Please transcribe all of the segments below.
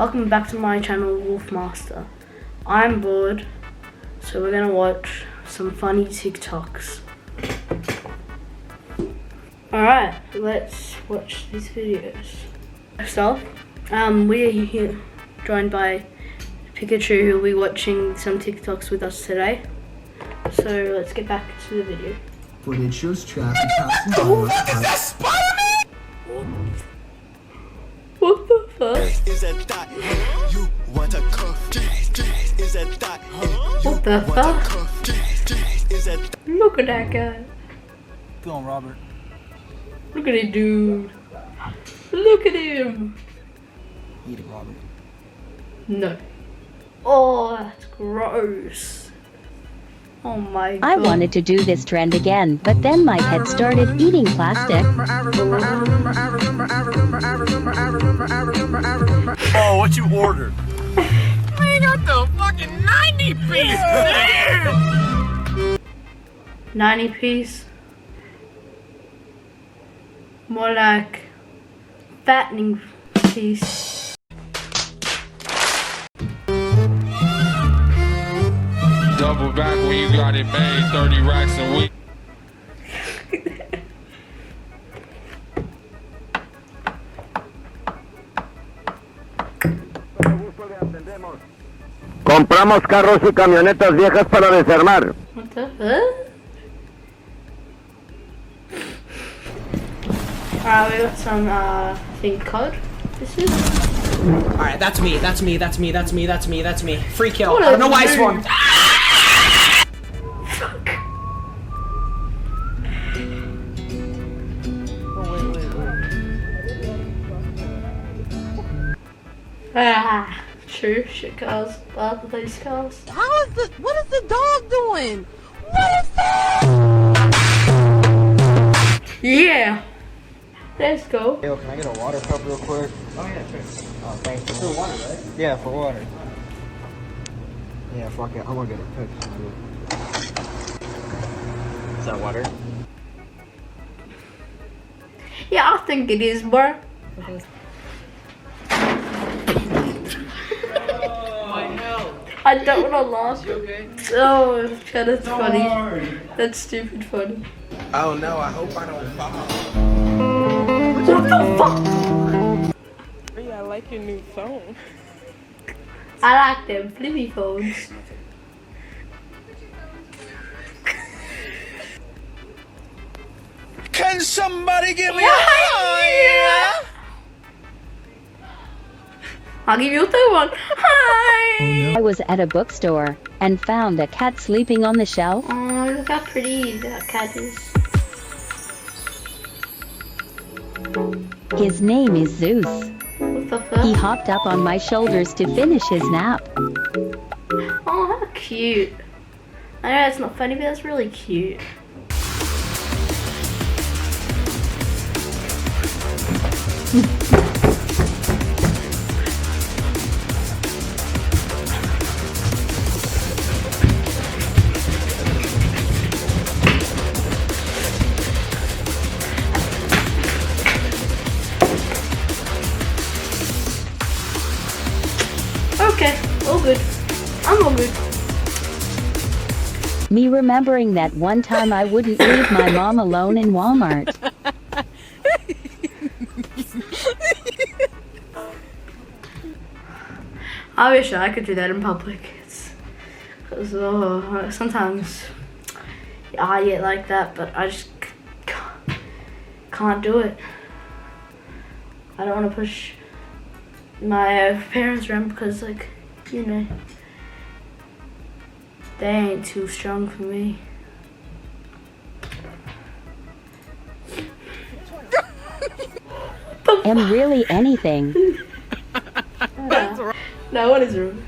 Welcome back to my channel, Wolfmaster. I'm bored, so we're gonna watch some funny TikToks. Alright, let's watch these videos. First off, we're here joined by Pikachu, who will be watching some TikToks with us today. So let's get back to the video. Footage shows traffic passing by. Who the fuck is that, Spider-Man? What the fuck? Is that that? You want a cuff? Is that that? What the fuck? Is that Look at that guy. Go on, Robert. Look at it, dude. Look at him. Eat it, Robert. No. Oh, that's gross. Oh my god. I wanted to do this trend again, but then my head started eating plastic. Oh, what you ordered? I got the fucking 90 piece. 90 piece. More like fattening piece. Double back when you got it made, 30 racks a week. Compramos carros y camionetas viejas para desarmar. What the fuck? Alright, we got some, think code. This is. Alright, that's me. Free kill. What I don't know a why I nerd. swarmed. Fuck. Ah, true. Shit cars. Bad police cars. What is the dog doing? What is that? Yeah. Let's go. Yo, can I get a water cup real quick? Oh yeah, sure. Oh, thanks. For water, right? Yeah, for water. Yeah, fuck it. I'm gonna get a Pepsi too. Is that water? Yeah, I think it is, bro. I don't want to laugh. Oh, that's funny. That's stupid funny. Oh no, I hope I don't fall. What the fuck? Yeah, I like your new phone. I like them flippy phones. Can somebody give me a Yeah. I'll give you a third one. Hi. I was at a bookstore and found a cat sleeping on the shelf. Oh, look how pretty that cat is. His name is Zeus. What the He fuck? hopped up on my shoulders to finish his nap. Oh, how cute. I know it's not funny, but that's really cute. Okay, all good. I'm all good. Me remembering that one time I wouldn't leave my mom alone in Walmart. I wish I could do that in public. Because sometimes I get like that, but I just can't do it. I don't want to push my parents around because, like, you know, they ain't too strong for me. Am really anything. No, what is wrong?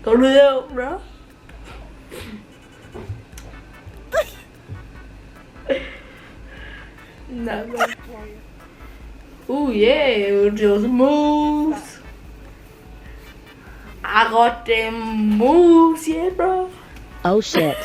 Cut it out, bro. No, bro. Ooh, yeah, just moves. I got them moves, yeah, bro. Oh shit.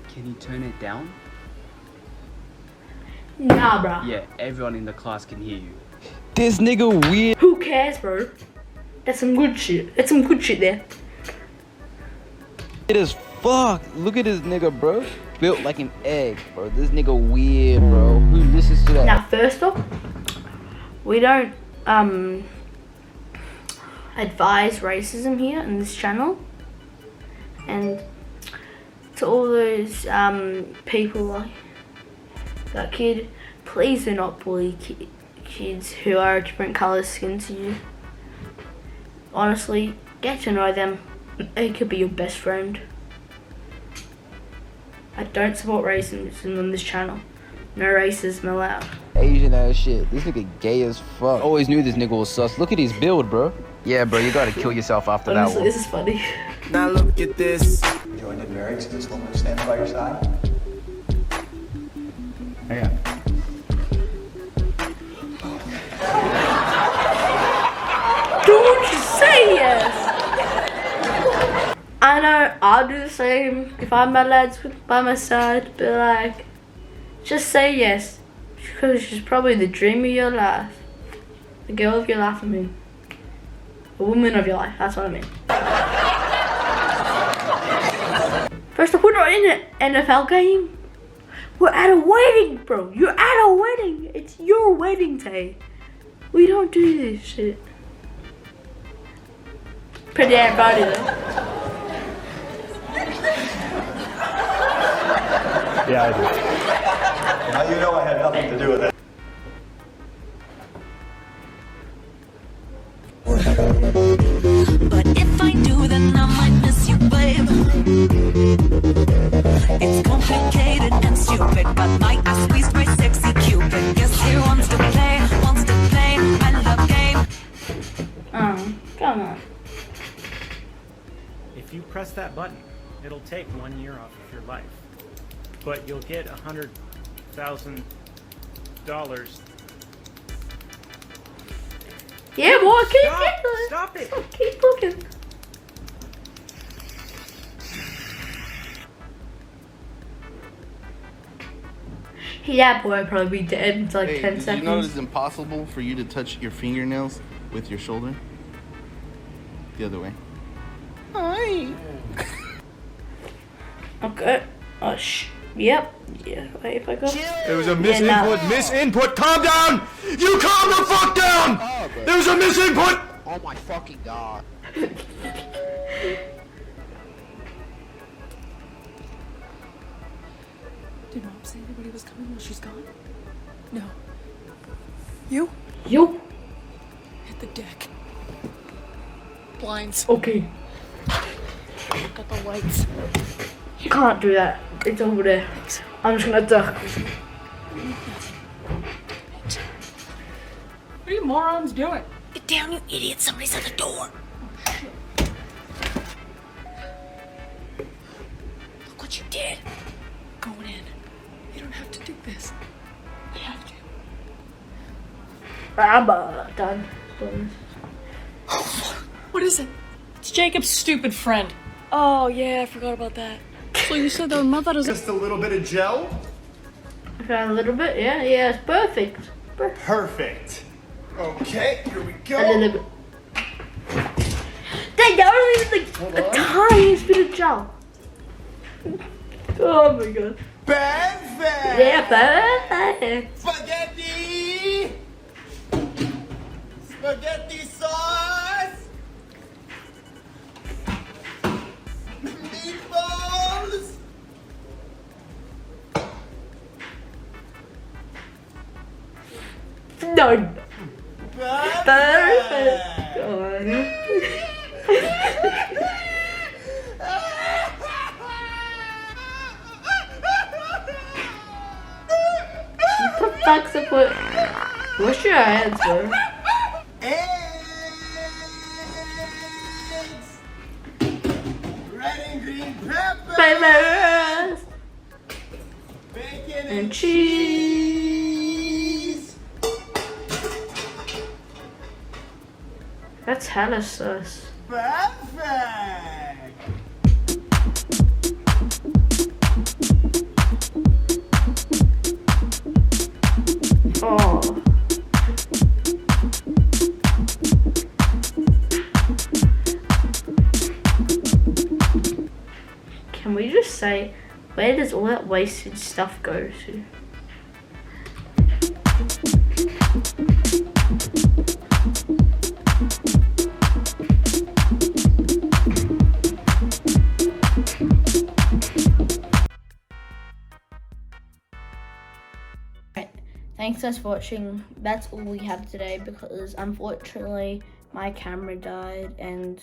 Can you turn it down? Nah, bro. Yeah, everyone in the class can hear you. This nigga weird. Who cares, bro? That's some good shit. That's some good shit there. It is fuck. Look at this nigga, bro. Built like an egg, bro. This nigga weird, bro. Who listens to that? Now, first off, we don't advise racism here in this channel, and to all those people like that kid, please do not bully kids who are a different colour skin to you. Honestly, get to know them. They could be your best friend. I don't support racism on this channel. No racism allowed. Asian ass shit. This nigga gay as fuck. Always knew this nigga was sus. Look at his build, bro. Yeah, bro, you gotta kill yourself after Honestly, that one. this is funny. Now look at this. Joined in married to this woman standing by your side. Yeah. Don't you say yes? I know I'll do the same if I'm my lads by my side, but like, just say yes, because she's probably the dream of your life, the girl of your life. I mean, the woman of your life. That's what I mean. First off, we're not in an NFL game. We're at a wedding, bro. You're at a wedding. It's your wedding day. We don't do this shit. Pretty damn funny though. Yeah, I do. Now you know I had nothing to do with it. But if I do, then I might miss you, babe. It's complicated and stupid, but I squeezed my sexy cupid. Guess he wants to play, I love game. Come on. If you press that button, it'll take 1 year off of your life. But you'll get $100,000. Yeah, boy, keep Stop it! Keep looking. Yeah, boy, I'd probably be dead in like 10 seconds. Did you know it's impossible for you to touch your fingernails with your shoulder? The other way. Hi. Okay. Oh, yep. Yeah. Wait, if I go. There was a misinput. Calm down! You calm the fuck down! There was a misinput! Oh my fucking god. Did Mom say anybody was coming while she's gone? No. You? You? Hit the deck. Blinds. Okay. Got the lights. You can't do that. It's over there. I'm just gonna duck. What are you morons doing? Get down, you idiot. Somebody's at the door. Look what you did. Going in. You don't have to do this. I have to. I'm done. What is it? It's Jacob's stupid friend. Oh, yeah, I forgot about that. So you said the mother is Just a little bit of gel? Okay, a little bit, yeah, it's perfect. Perfect. Okay, here we go. A little bit. Dang, that only like a tiniest bit of gel. Oh my god. Perfect! Yeah, perfect. Spaghetti! Spaghetti sauce! Meatballs! Done. Perfect! What the fuck's up with? Wash your hands, bro. Eggs! Red and green peppers! Peppers Bacon and cheese. That's hella sus. Oh. Can we just say, where does all that wasted stuff go to? Thanks guys for watching. That's all we have today because unfortunately my camera died and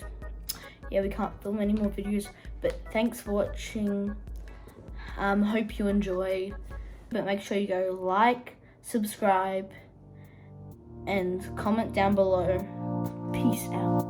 yeah, we can't film any more videos. But thanks for watching. Hope you enjoy. But make sure you go like, subscribe, and comment down below. Peace out.